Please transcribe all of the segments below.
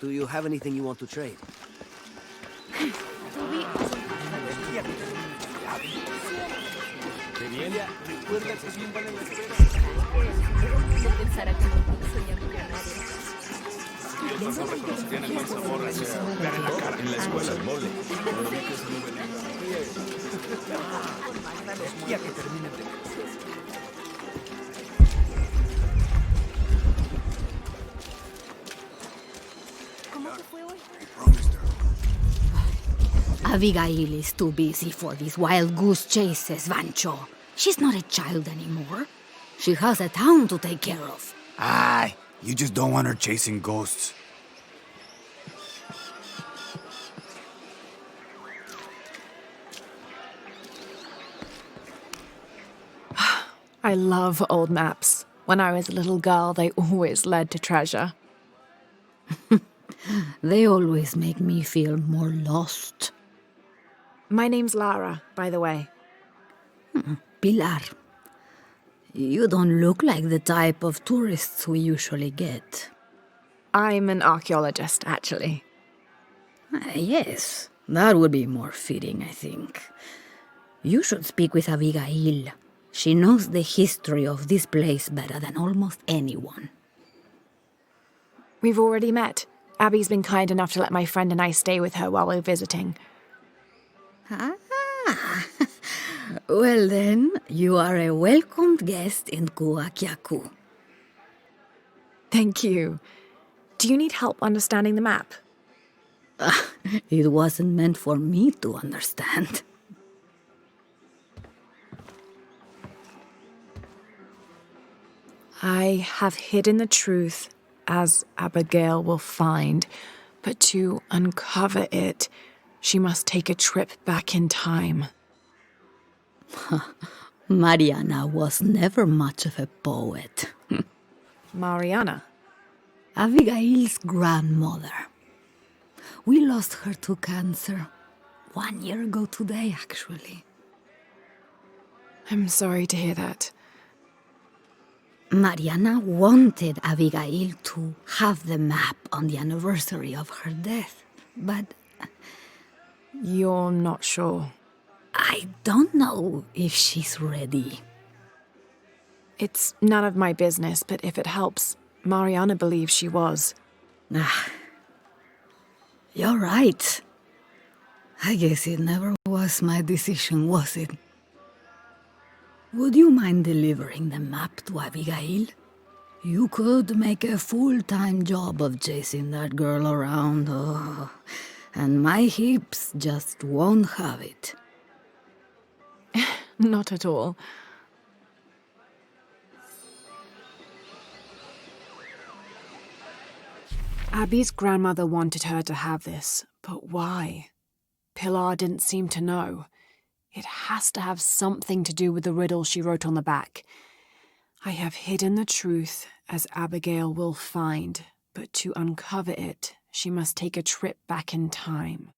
Do you have anything you want to trade? Abigail is too busy for these wild goose chases, Vancho. She's not a child anymore. She has a town to take care of. Aye, you just don't want her chasing ghosts. I love old maps. When I was a little girl, they always led to treasure. They always make me feel more lost. My name's Lara, by the way. Pilar, you don't look like the type of tourists we usually get. I'm an archaeologist, actually. Yes, that would be more fitting, I think. You should speak with Abigail. She knows the history of this place better than almost anyone. We've already met. Abby's been kind enough to let my friend and I stay with her while we're visiting. Ah, well then, you are a welcomed guest in Kuakyaku. Thank you. Do you need help understanding the map? It wasn't meant for me to understand. I have hidden the truth, as Abigail will find, but to uncover it, she must take a trip back in time. Mariana was never much of a poet. Mariana? Abigail's grandmother. We lost her to cancer 1 year ago today, actually. I'm sorry to hear that. Mariana wanted Abigail to have the map on the anniversary of her death, but You're not sure. I don't know if she's ready. It's none of my business, but if it helps, Mariana believes she was. You're right. I guess it never was my decision, was it? Would you mind delivering the map to Abigail? You could make a full-time job of chasing that girl around, and my hips just won't have it. Not at all. Abby's grandmother wanted her to have this, but why? Pilar didn't seem to know. It has to have something to do with the riddle she wrote on the back. I have hidden the truth, as Abigail will find, but to uncover it, she must take a trip back in time.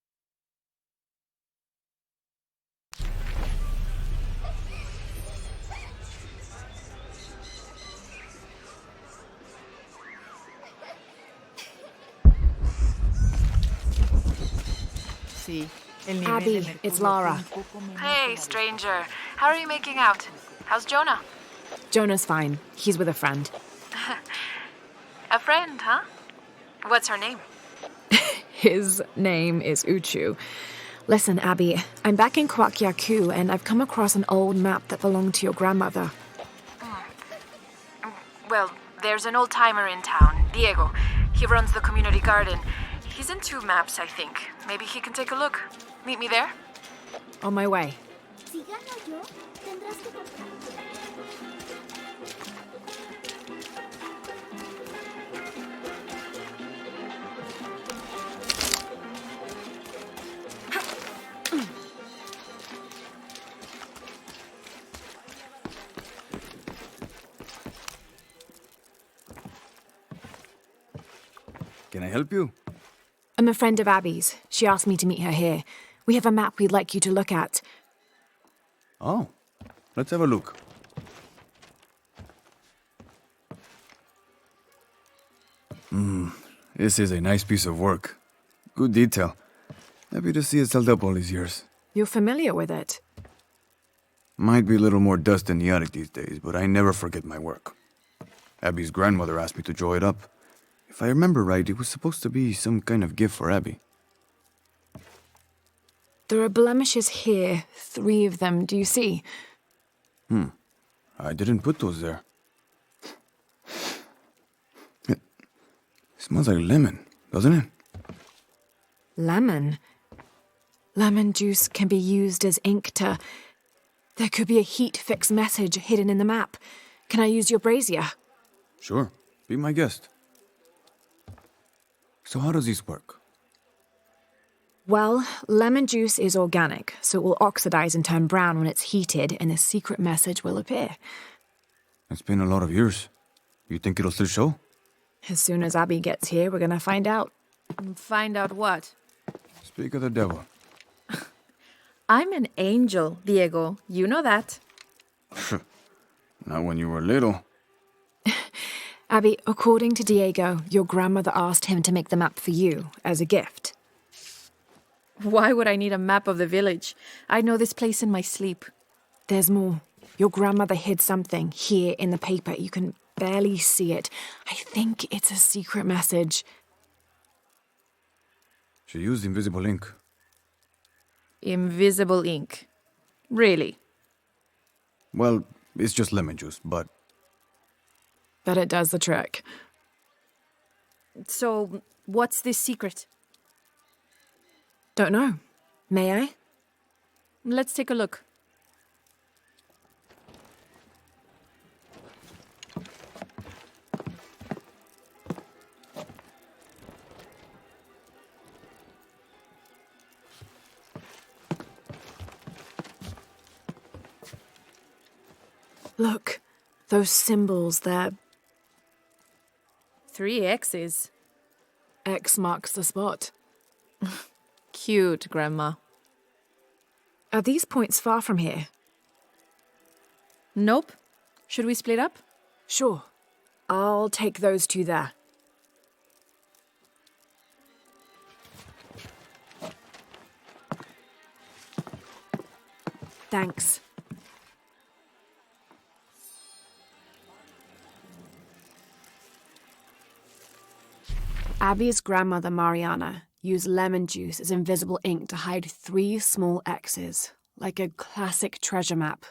Abby, it's Lara. Hey, stranger. How are you making out? How's Jonah? Jonah's fine. He's with a friend. A friend, huh? What's her name? His name is Uchu. Listen, Abby, I'm back in Kwakyaku, and I've come across an old map that belonged to your grandmother. Well, there's an old-timer in town, Diego. He runs the community garden. He's into maps, I think. Maybe he can take a look. Meet me there? On my way. Can I help you? I'm a friend of Abby's. She asked me to meet her here. We have a map we'd like you to look at. Oh, let's have a look. This is a nice piece of work. Good detail. Happy to see it's held up all these years. You're familiar with it? Might be a little more dust in the attic these days, but I never forget my work. Abby's grandmother asked me to draw it up. If I remember right, it was supposed to be some kind of gift for Abby. There are blemishes here, 3 of them, do you see? I didn't put those there. It smells like lemon, doesn't it? Lemon? Lemon juice can be used as ink to... There could be a heat-fix message hidden in the map. Can I use your brazier? Sure. Be my guest. So how does this work? Well, lemon juice is organic, so it will oxidize and turn brown when it's heated, and a secret message will appear. It's been a lot of years. You think it'll still show? As soon as Abby gets here, we're gonna find out. Find out what? Speak of the devil. I'm an angel, Diego. You know that. Not when you were little. Abby, according to Diego, your grandmother asked him to make the map for you, as a gift. Why would I need a map of the village? I know this place in my sleep. There's more. Your grandmother hid something here in the paper. You can barely see it. I think it's a secret message. She used invisible ink. Invisible ink. Really? Well, it's just lemon juice, but... But it does the trick. So, what's this secret? Don't know. May I? Let's take a look. Look, those symbols, they're... 3 X's. X marks the spot. Cute, Grandma. Are these points far from here? Nope. Should we split up? Sure. I'll take those 2 there. Thanks. Abby's grandmother, Mariana, used lemon juice as invisible ink to hide 3 small X's, like a classic treasure map.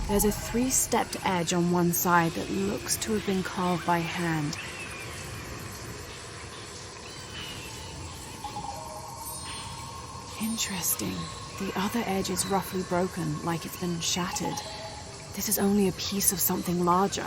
There's a three-stepped edge on one side that looks to have been carved by hand. Interesting. The other edge is roughly broken, like it's been shattered. This is only a piece of something larger.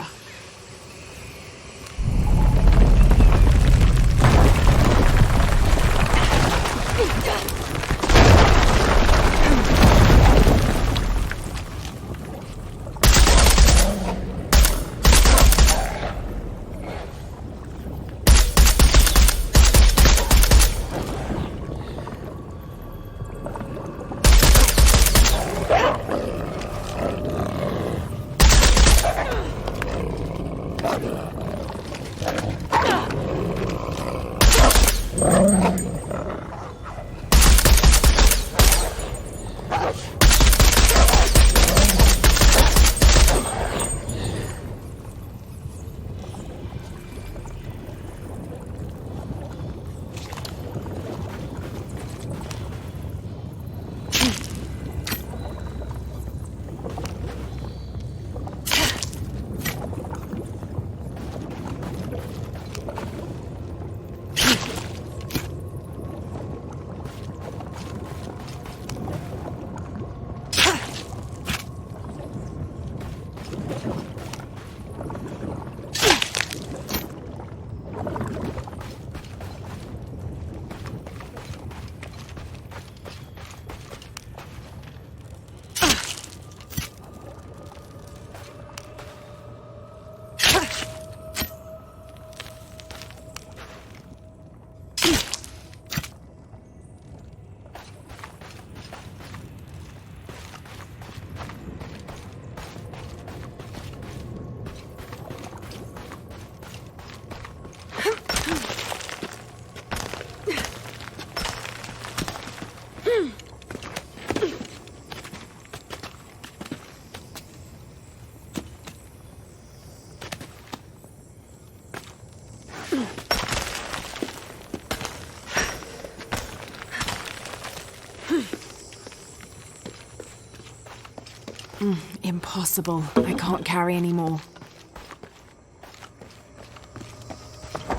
Impossible. I can't carry any more.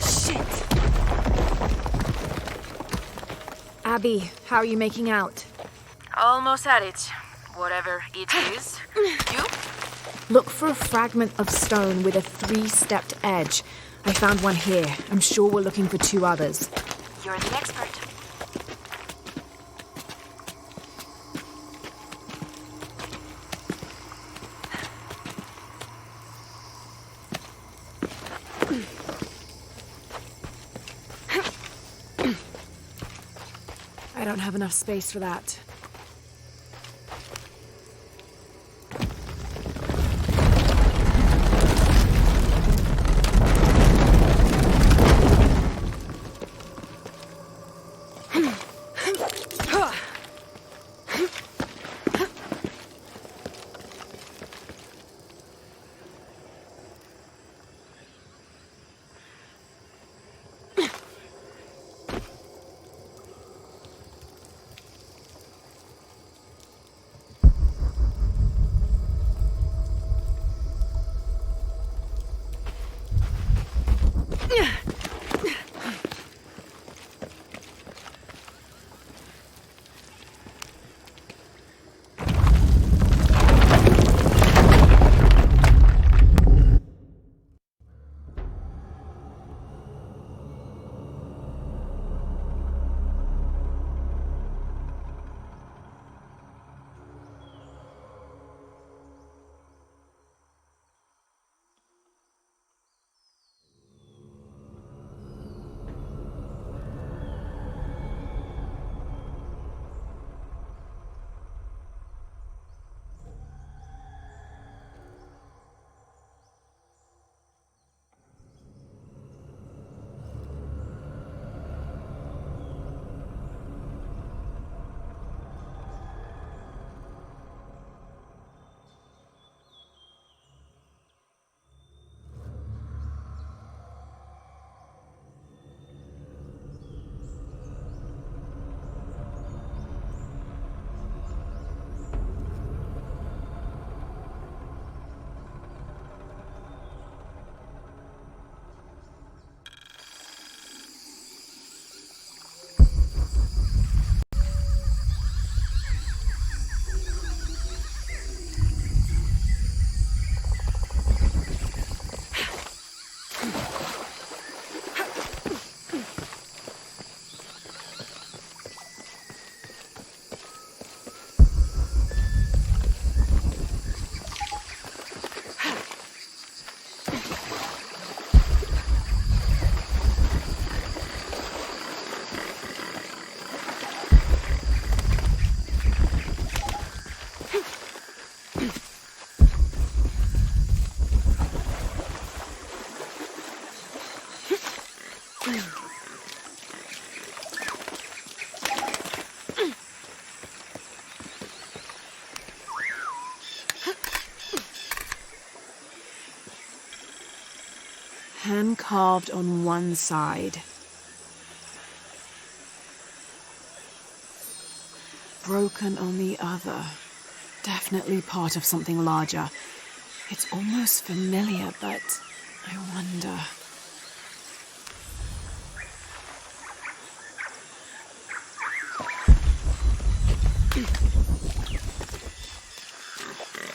Shit! Abby, how are you making out? Almost at it. Whatever it is. You? Look for a fragment of stone with a three-stepped edge. I found one here. I'm sure we're looking for two others. You're the expert. I don't have enough space for that. hand carved on one side. Broken on the other. Definitely part of something larger. It's almost familiar, but I wonder...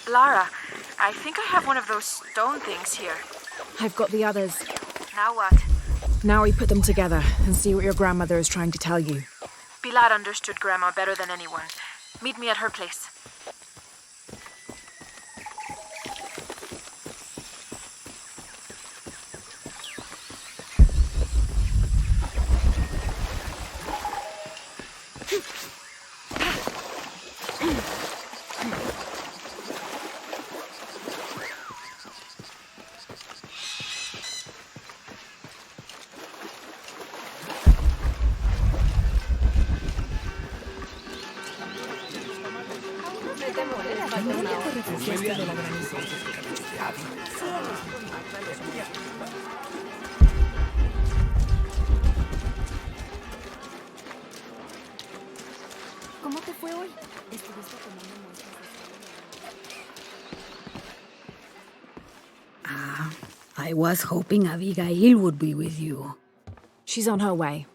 Lara, I think I have one of those stone things here. I've got the others. Now what? Now we put them together and see what your grandmother is trying to tell you. Pilar understood Grandma better than anyone. Meet me at her place. ¿Cómo te fue hoy? I was hoping Abigail would be with you. She's on her way.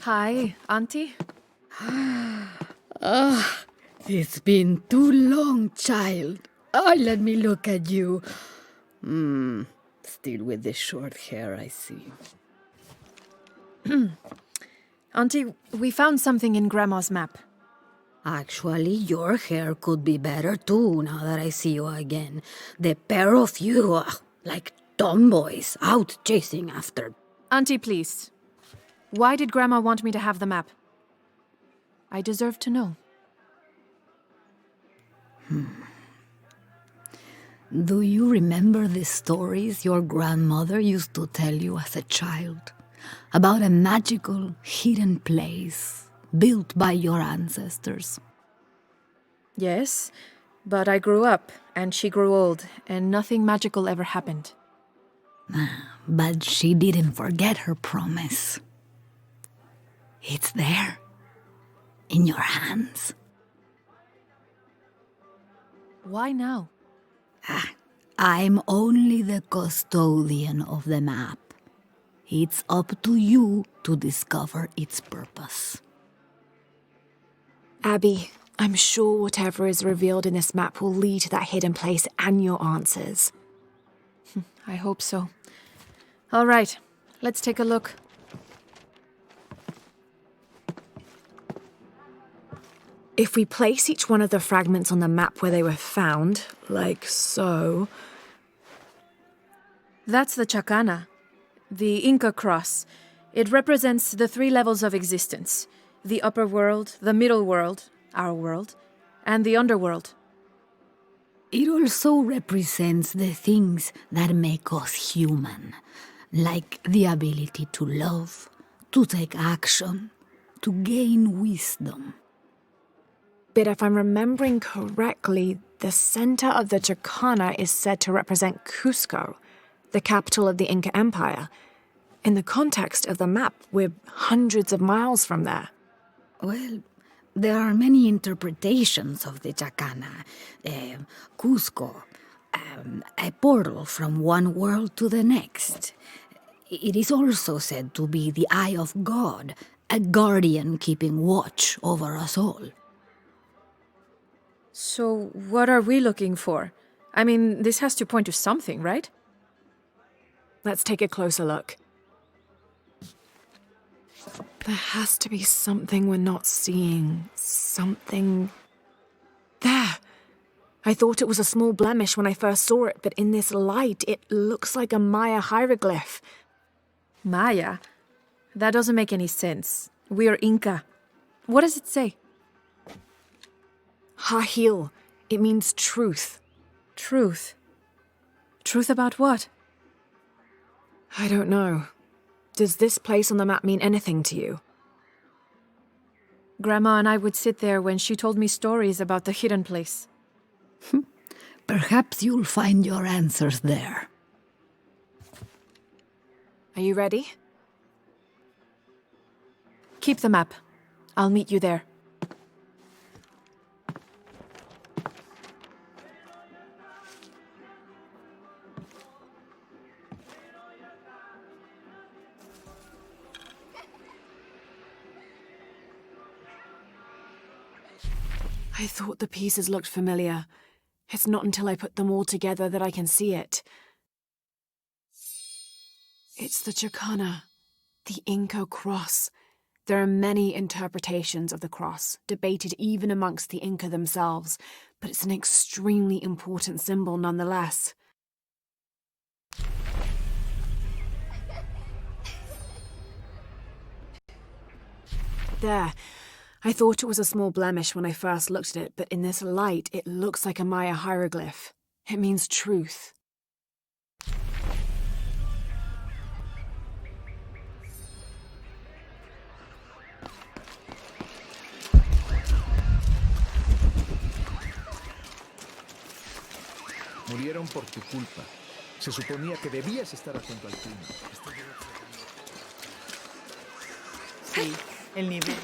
Hi, Auntie. It's been too long, child. Oh, let me look at you. Still with the short hair, I see. Auntie, we found something in Grandma's map. Actually, your hair could be better too, now that I see you again. The pair of you are like tomboys out chasing after. Auntie, please. Why did Grandma want me to have the map? I deserve to know. Do you remember the stories your grandmother used to tell you as a child? About a magical, hidden place built by your ancestors? Yes, but I grew up, and she grew old, and nothing magical ever happened. But she didn't forget her promise. It's there, in your hands. Why now? I'm only the custodian of the map. It's up to you to discover its purpose. Abby, I'm sure whatever is revealed in this map will lead to that hidden place and your answers. I hope so. All right, let's take a look. If we place each one of the fragments on the map where they were found, like so... That's the Chacana, the Inca cross. It represents the 3 levels of existence. The upper world, the middle world, our world, and the underworld. It also represents the things that make us human, like the ability to love, to take action, to gain wisdom. But if I'm remembering correctly, the center of the Chacana is said to represent Cusco, the capital of the Inca Empire. In the context of the map, we're hundreds of miles from there. Well, there are many interpretations of the Chacana. Cusco, a portal from one world to the next. It is also said to be the eye of God, a guardian keeping watch over us all. So, what are we looking for? I mean, this has to point to something, right? Let's take a closer look. There has to be something we're not seeing. Something... There! I thought it was a small blemish when I first saw it, but in this light, it looks like a Maya hieroglyph. Maya? That doesn't make any sense. We are Inca. What does it say? Hahil. It means truth. Truth. Truth about what? I don't know. Does this place on the map mean anything to you? Grandma and I would sit there when she told me stories about the hidden place. Perhaps you'll find your answers there. Are you ready? Keep the map. I'll meet you there. I thought the pieces looked familiar. It's not until I put them all together that I can see it. It's the Chicana, the Inca cross. There are many interpretations of the cross, debated even amongst the Inca themselves, but it's an extremely important symbol nonetheless. There. I thought it was a small blemish when I first looked at it, but in this light, it looks like a Maya hieroglyph. It means truth. Murieron por tu culpa. Se suponía que debías estar junto al primo. Sí, el nivel.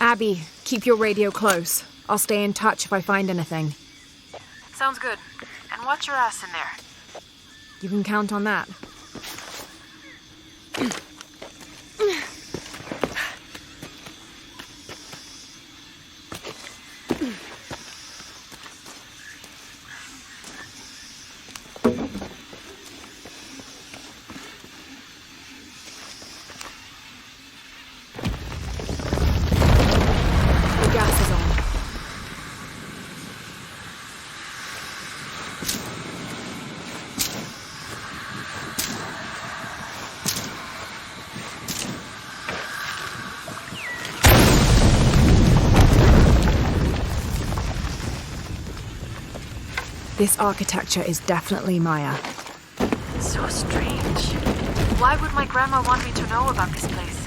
Abby, keep your radio close. I'll stay in touch if I find anything. Sounds good. And watch your ass in there. You can count on that. The gas is on. This architecture is definitely Maya. So strange. Why would my grandma want me to know about this place?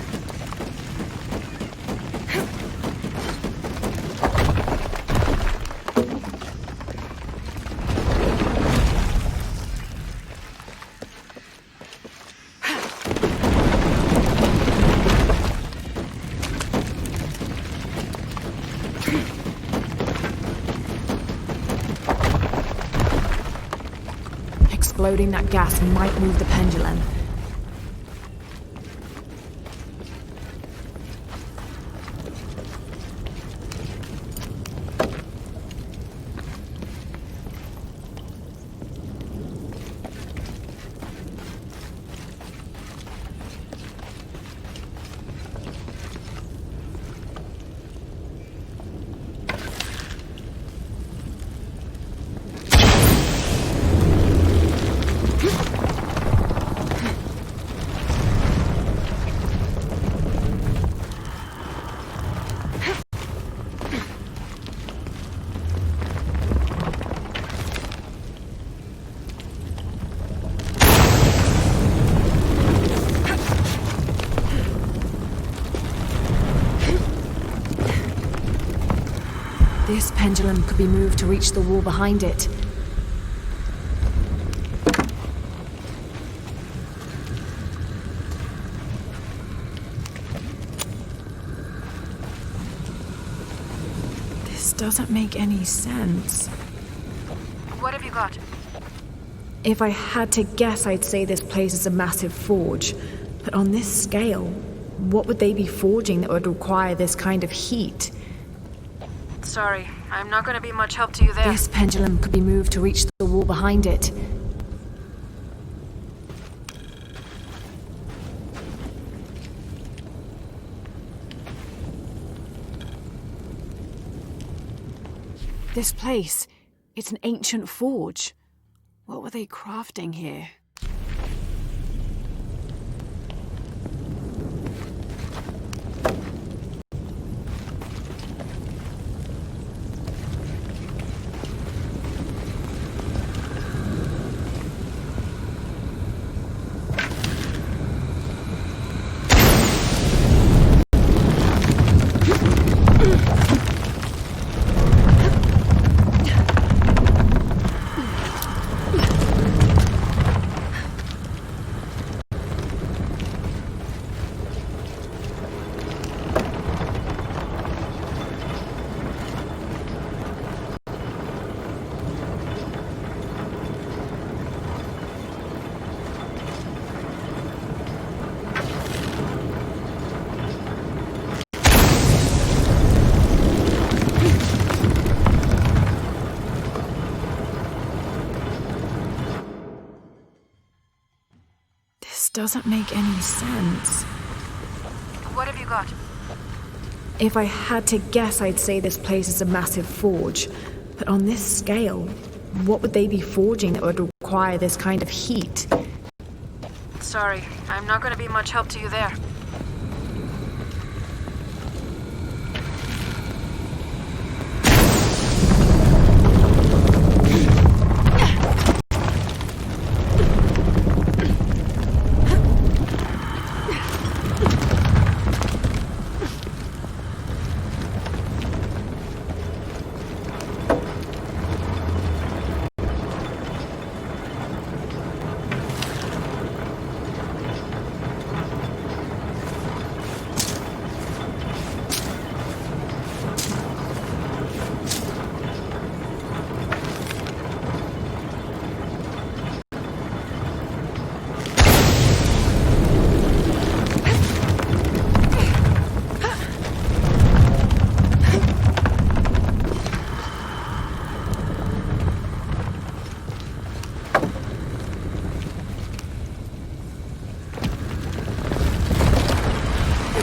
exploding that gas might move the pendulum. This pendulum could be moved to reach the wall behind it. This doesn't make any sense. What have you got? If I had to guess, I'd say this place is a massive forge. But on this scale, what would they be forging that would require this kind of heat? Sorry, I'm not going to be much help to you there. This pendulum could be moved to reach the wall behind it. This place, it's an ancient forge. What were they crafting here? Doesn't make any sense. What have you got? If I had to guess, I'd say this place is a massive forge. But on this scale, what would they be forging that would require this kind of heat? Sorry, I'm not going to be much help to you there.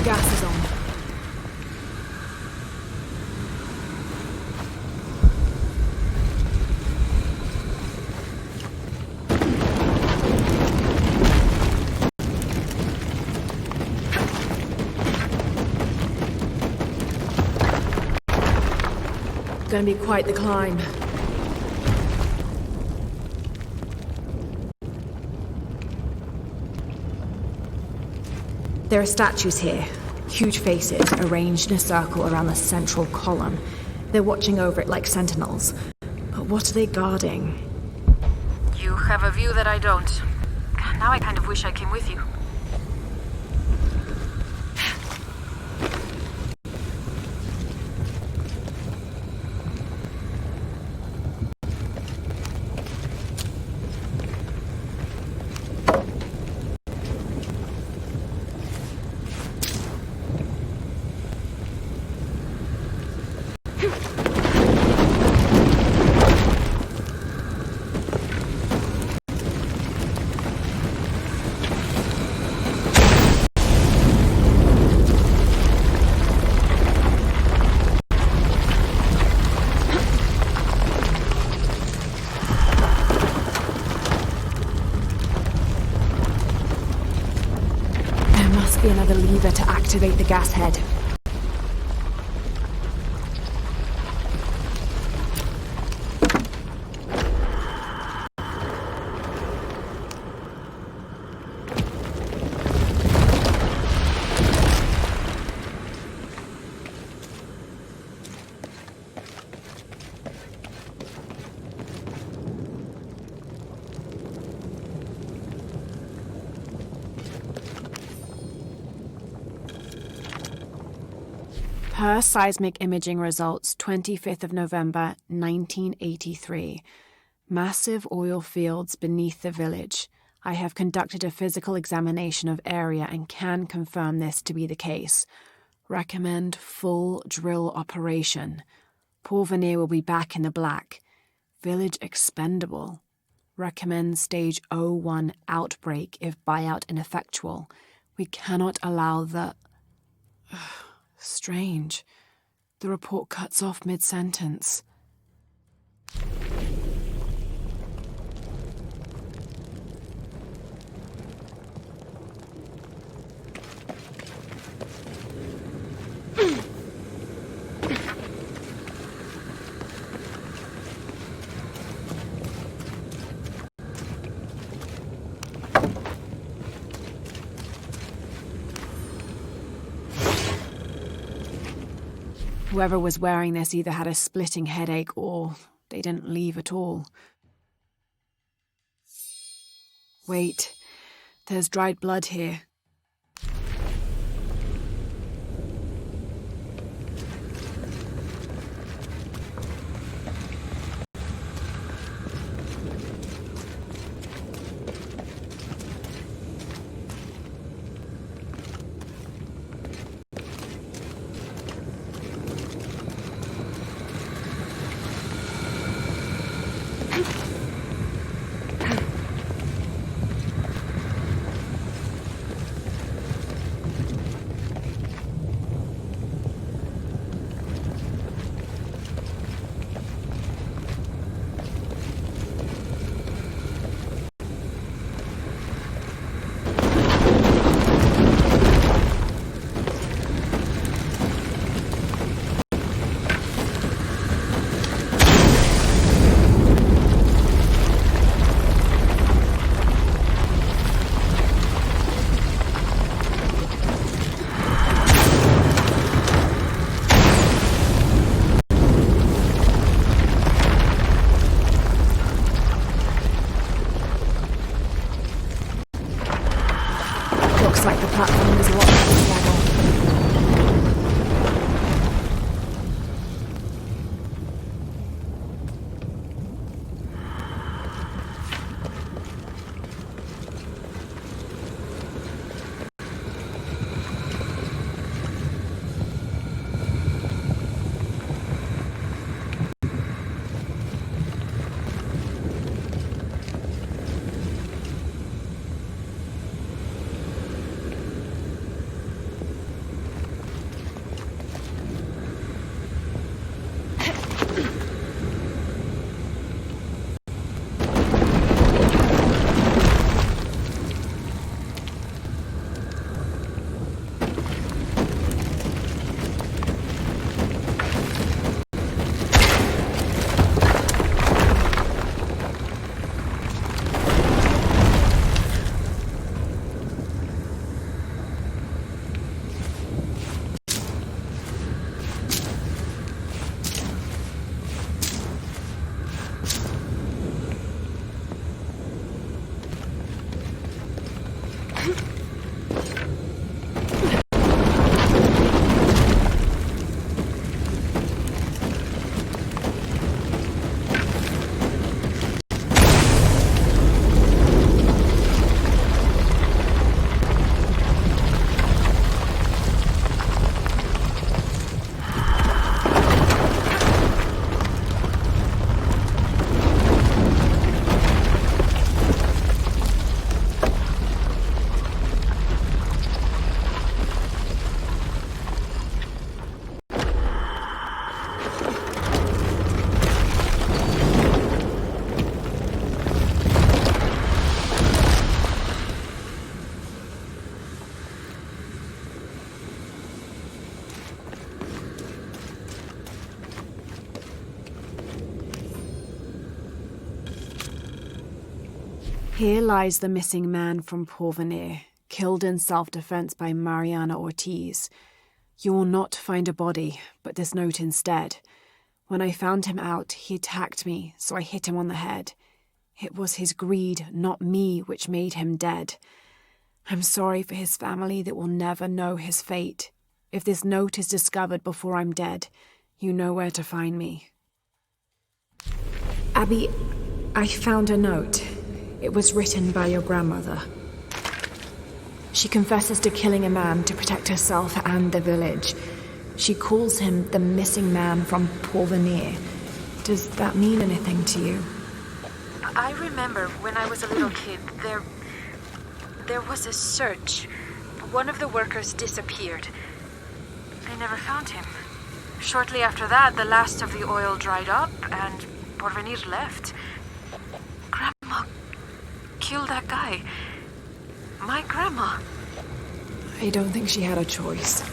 Gas is on. Gonna be quite the climb. There are statues here, huge faces arranged in a circle around the central column. They're watching over it like sentinels. But what are they guarding? You have a view that I don't. Now I kind of wish I came with you. There must be another lever to activate the gas head. Per seismic imaging results, 25th of November, 1983. Massive oil fields beneath the village. I have conducted a physical examination of area and can confirm this to be the case. Recommend full drill operation. Porvenir will be back in the black. Village expendable. Recommend stage 01 outbreak if buyout ineffectual. We cannot allow the... Strange. The report cuts off mid-sentence. Whoever was wearing this either had a splitting headache or they didn't leave at all. Wait, there's dried blood here. Here lies the missing man from Porvenir, killed in self-defense by Mariana Ortiz. You will not find a body, but this note instead. When I found him out, he attacked me, so I hit him on the head. It was his greed, not me, which made him dead. I'm sorry for his family that will never know his fate. If this note is discovered before I'm dead, you know where to find me. Abby, I found a note. It was written by your grandmother. She confesses to killing a man to protect herself and the village. She calls him the missing man from Porvenir. Does that mean anything to you? I remember when I was a little kid, there was a search. One of the workers disappeared. They never found him. Shortly after that, the last of the oil dried up and Porvenir left. Grandma killed that guy. My grandma. I don't think she had a choice.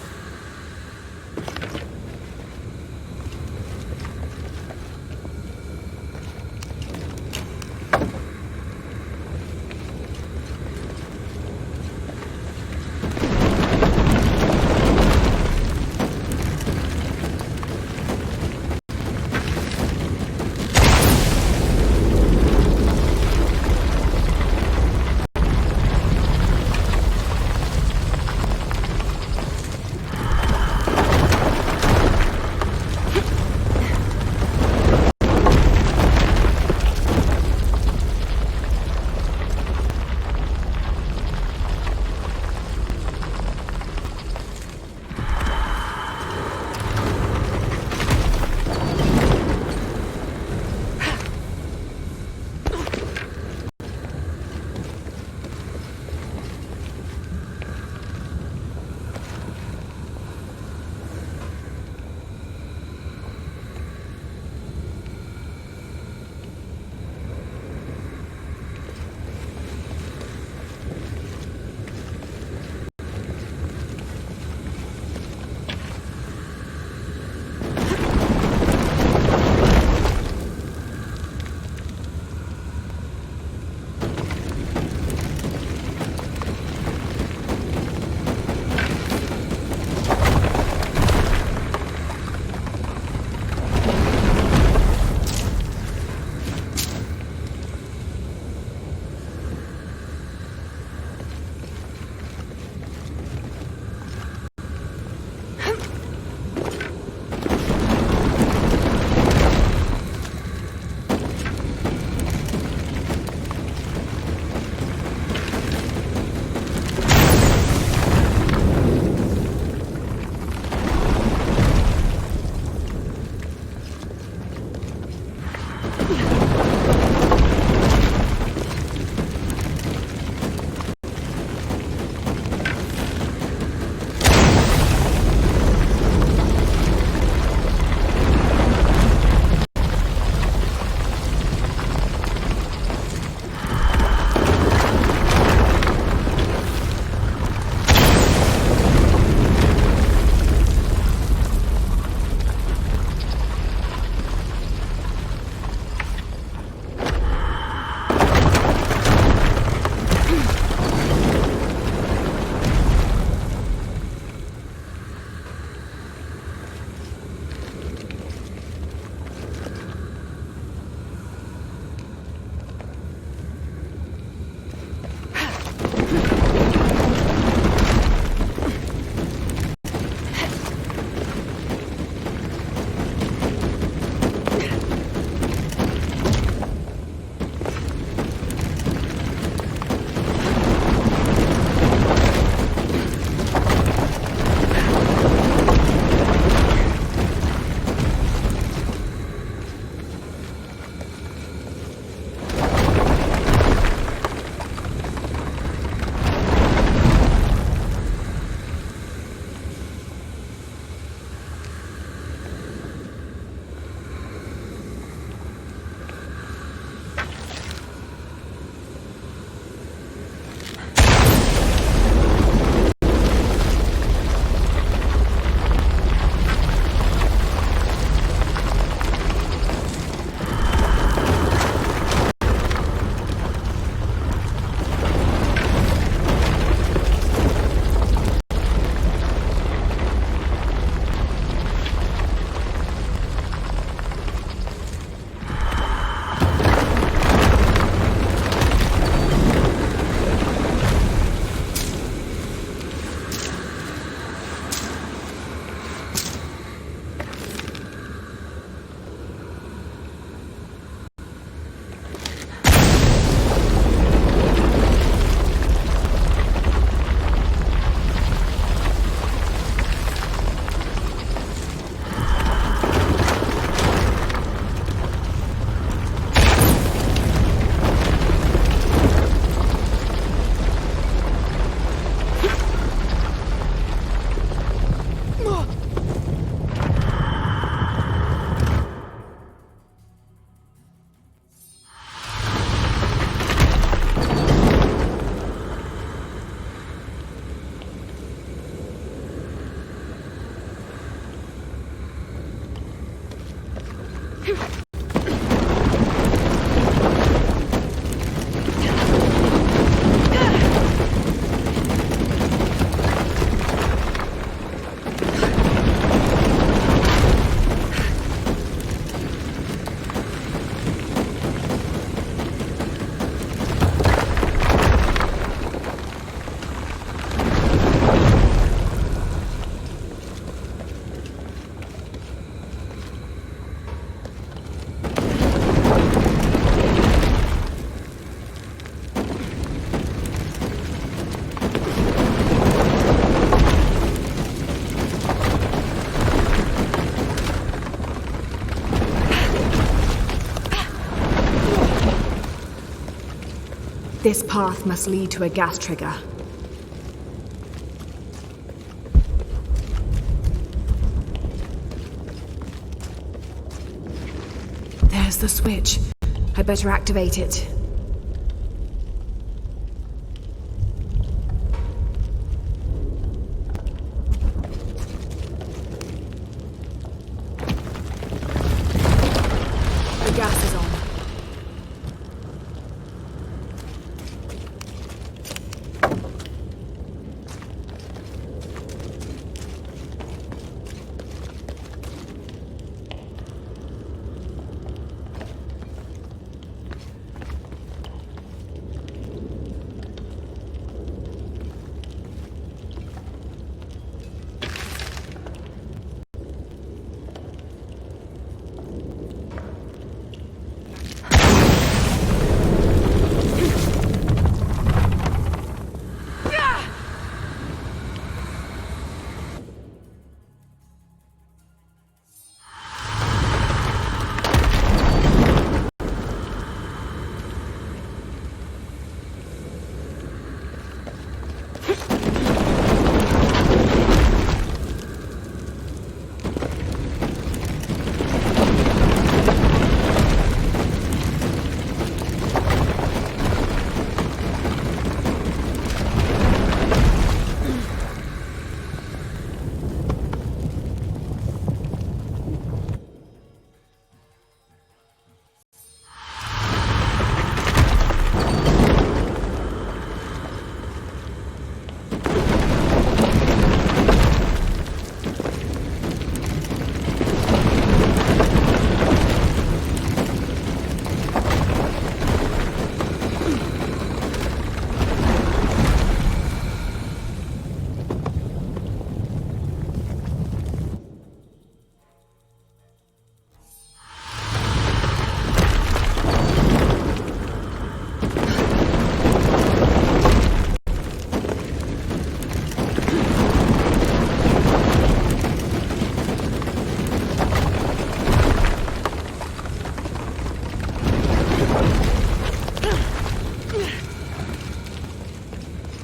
This path must lead to a gas trigger. There's the switch. I better activate it. The gas is on.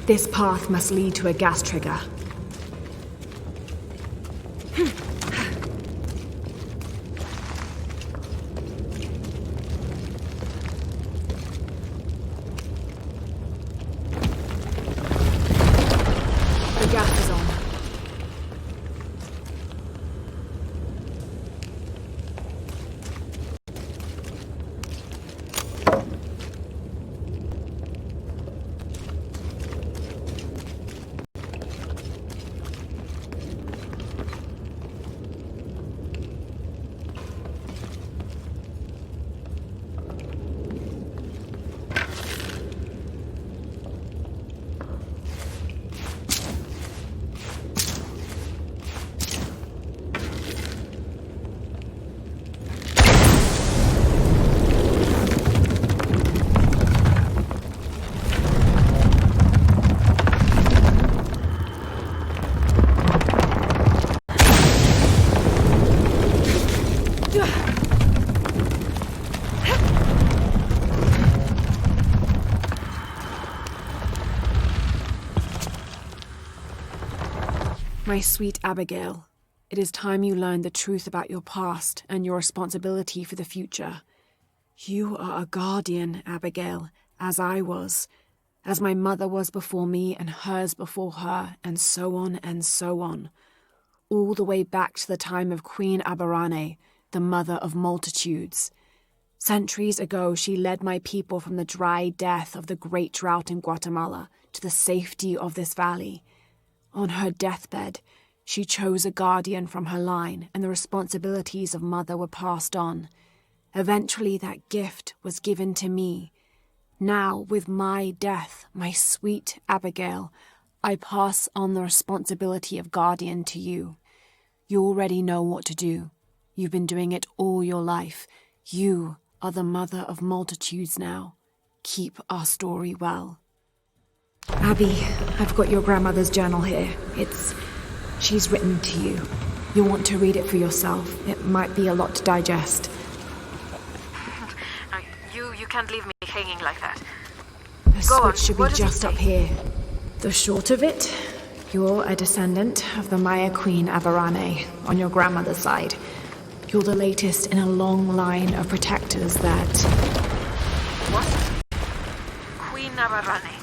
This path must lead to a gas trigger. The gas is on. My sweet Abigail, it is time you learned the truth about your past and your responsibility for the future. You are a guardian, Abigail, as I was, as my mother was before me and hers before her, and so on, all the way back to the time of Queen Aberrane, the mother of multitudes. Centuries ago, she led my people from the dry death of the great drought in Guatemala to the safety of this valley. On her deathbed, she chose a guardian from her line, and the responsibilities of mother were passed on. Eventually, that gift was given to me. Now, with my death, my sweet Abigail, I pass on the responsibility of guardian to you. You already know what to do. You've been doing it all your life. You are the mother of multitudes now. Keep our story well. Abby, I've got your grandmother's journal here. She's written to you. You'll want to read it for yourself. It might be a lot to digest. No, you can't leave me hanging like that. The Go on, switch should be what does it just say? up here. The short of it, you're a descendant of the Maya queen Aberrane on your grandmother's side. You're the latest in a long line of protectors that... What? Queen Navarrane.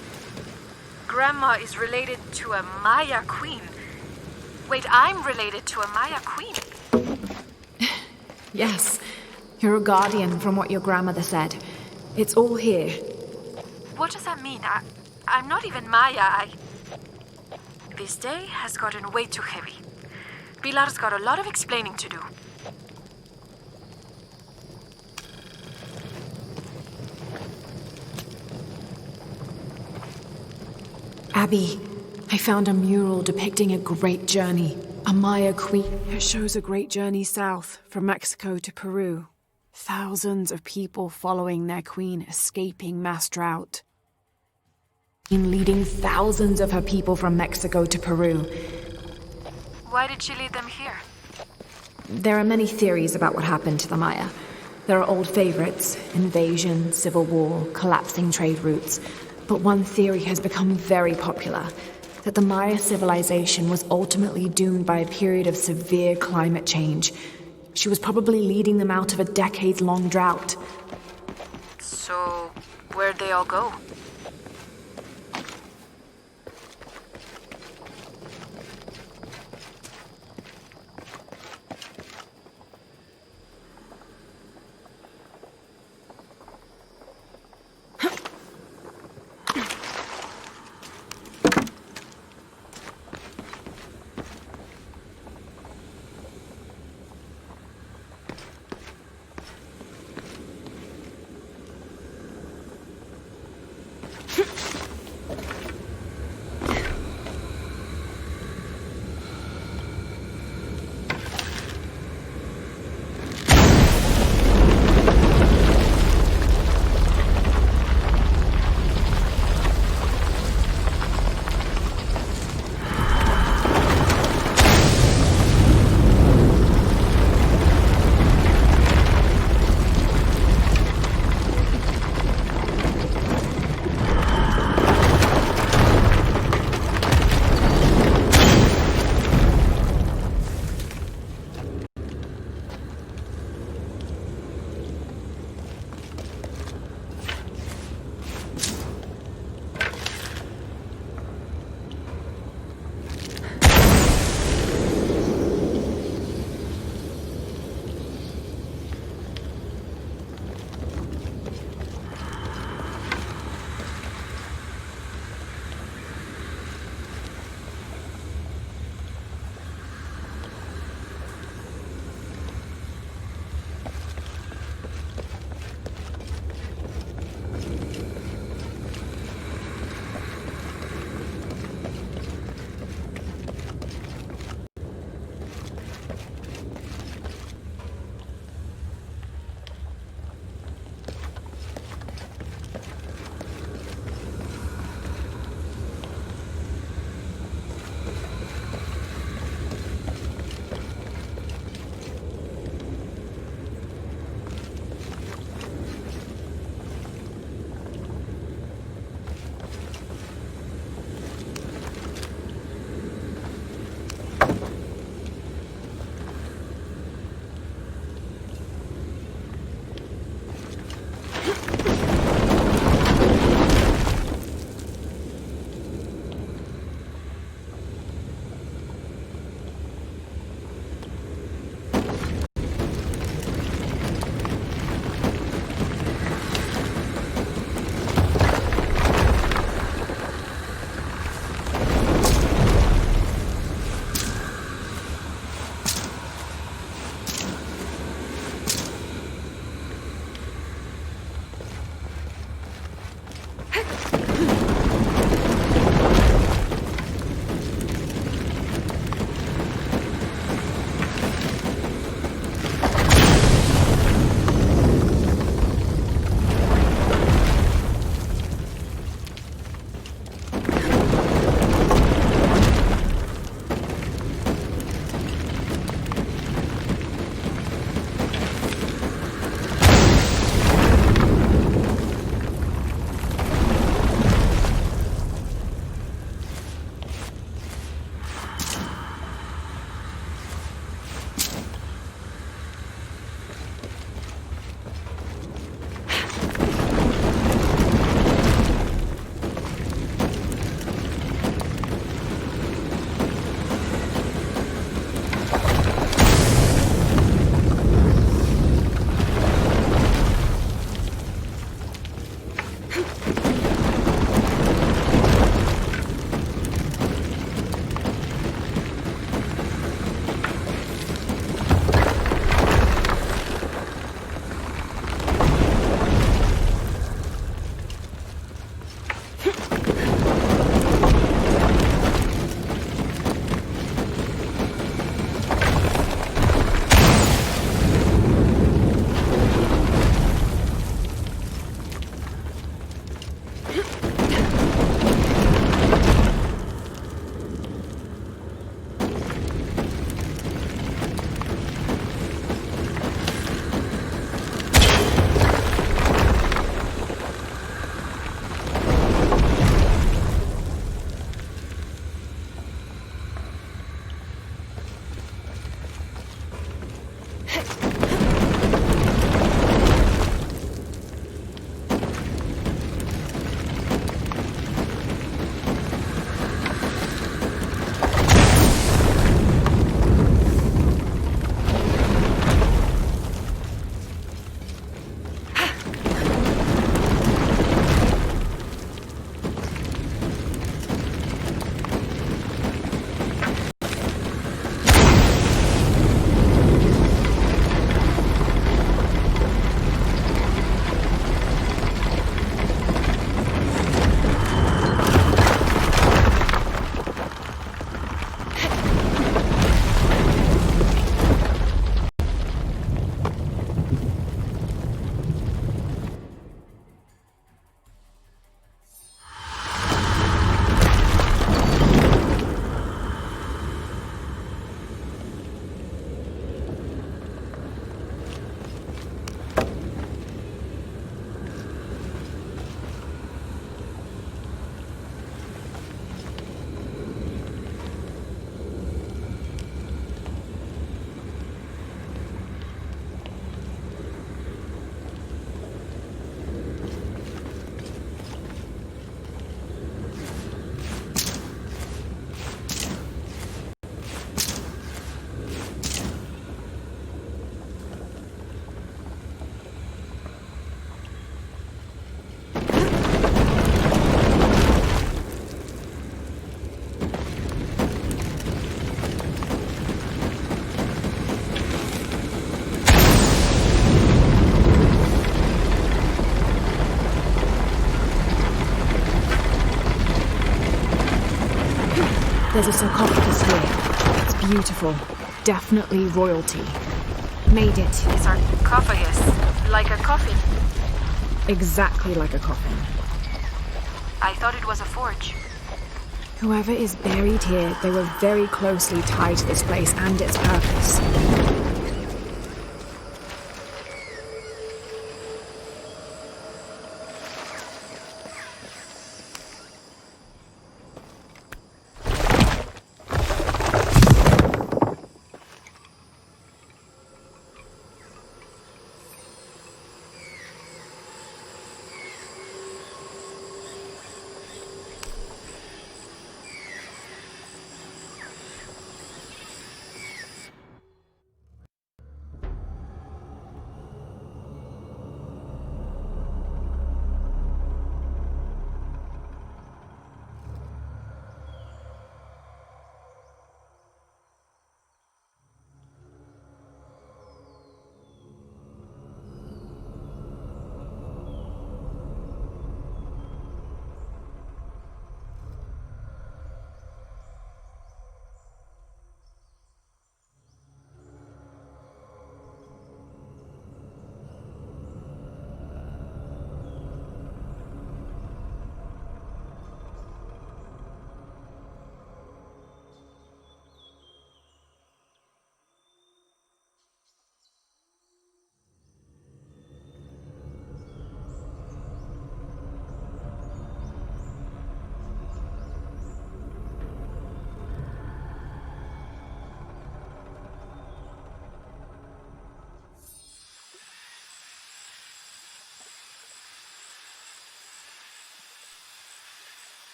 Grandma is related to a Maya queen. Wait, I'm related to a Maya queen. Yes, you're a guardian from what your grandmother said. It's all here. What does that mean? I'm not even Maya. This day has gotten way too heavy. Pilar's got a lot of explaining to do. Abby, I found a mural depicting a great journey. A Maya queen. It shows a great journey south from Mexico to Peru. Thousands of people following their queen, escaping mass drought. In leading thousands of her people from Mexico to Peru. Why did she lead them here? There are many theories about what happened to the Maya. There are old favorites: invasion, civil war, collapsing trade routes. But one theory has become very popular, that the Maya civilization was ultimately doomed by a period of severe climate change. She was probably leading them out of a decades-long drought. So, where'd they all go? There's a sarcophagus here. It's beautiful. Definitely royalty. Made it. Sarcophagus, like a coffin. Exactly like a coffin. I thought it was a forge. Whoever is buried here, they were very closely tied to this place and its purpose.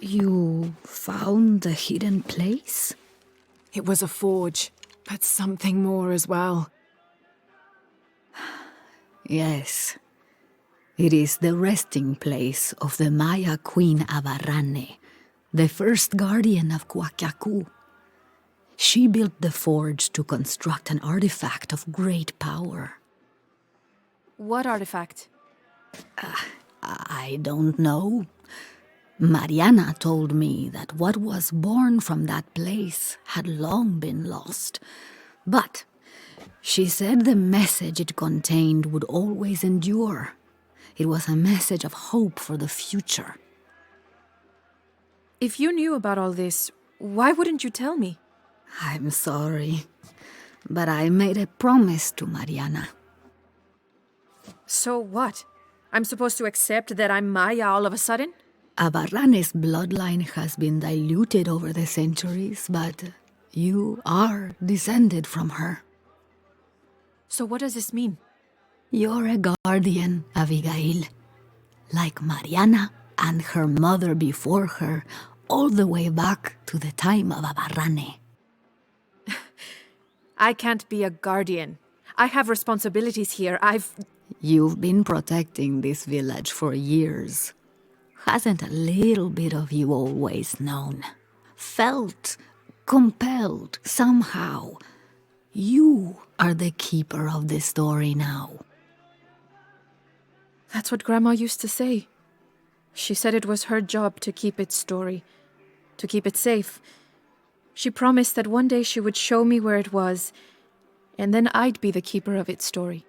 You found the hidden place? It was a forge, but something more as well. Yes. It is the resting place of the Maya queen Abarrane, the first guardian of Cuacacu. She built the forge to construct an artifact of great power. What artifact? I don't know. Mariana told me that what was born from that place had long been lost. But she said the message it contained would always endure. It was a message of hope for the future. If you knew about all this, why wouldn't you tell me? I'm sorry, but I made a promise to Mariana. So what? I'm supposed to accept that I'm Maya all of a sudden? Abarrane's bloodline has been diluted over the centuries, but you are descended from her. So what does this mean? You're a guardian, Abigail. Like Mariana and her mother before her, all the way back to the time of Abarrane. I can't be a guardian. I have responsibilities here. You've been protecting this village for years. Hasn't a little bit of you always known? Felt compelled somehow. You are the keeper of the story now. That's what Grandma used to say. She said it was her job to keep its story, to keep it safe. She promised that one day she would show me where it was, and then I'd be the keeper of its story.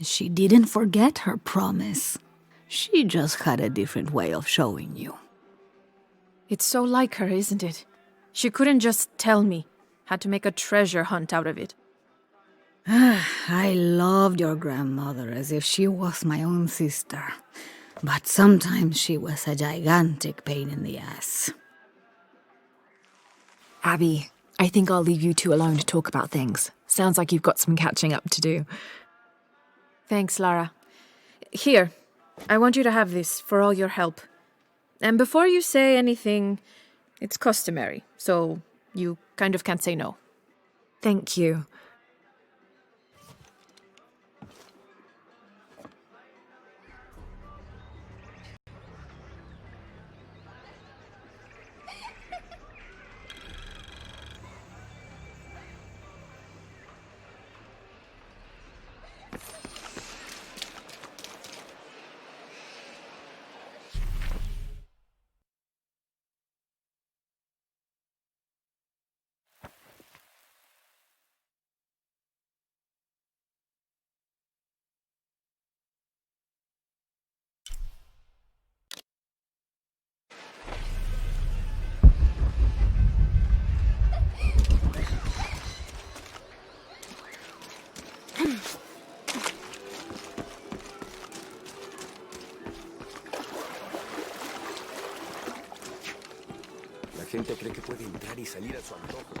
She didn't forget her promise. She just had a different way of showing you. It's so like her, isn't it? She couldn't just tell me. Had to make a treasure hunt out of it. I loved your grandmother as if she was my own sister. But sometimes she was a gigantic pain in the ass. Abby, I think I'll leave you two alone to talk about things. Sounds like you've got some catching up to do. Thanks, Lara. Here, I want you to have this for all your help. And before you say anything, it's customary, so you kind of can't say no. Thank you. La gente cree que puede entrar y salir a su antojo.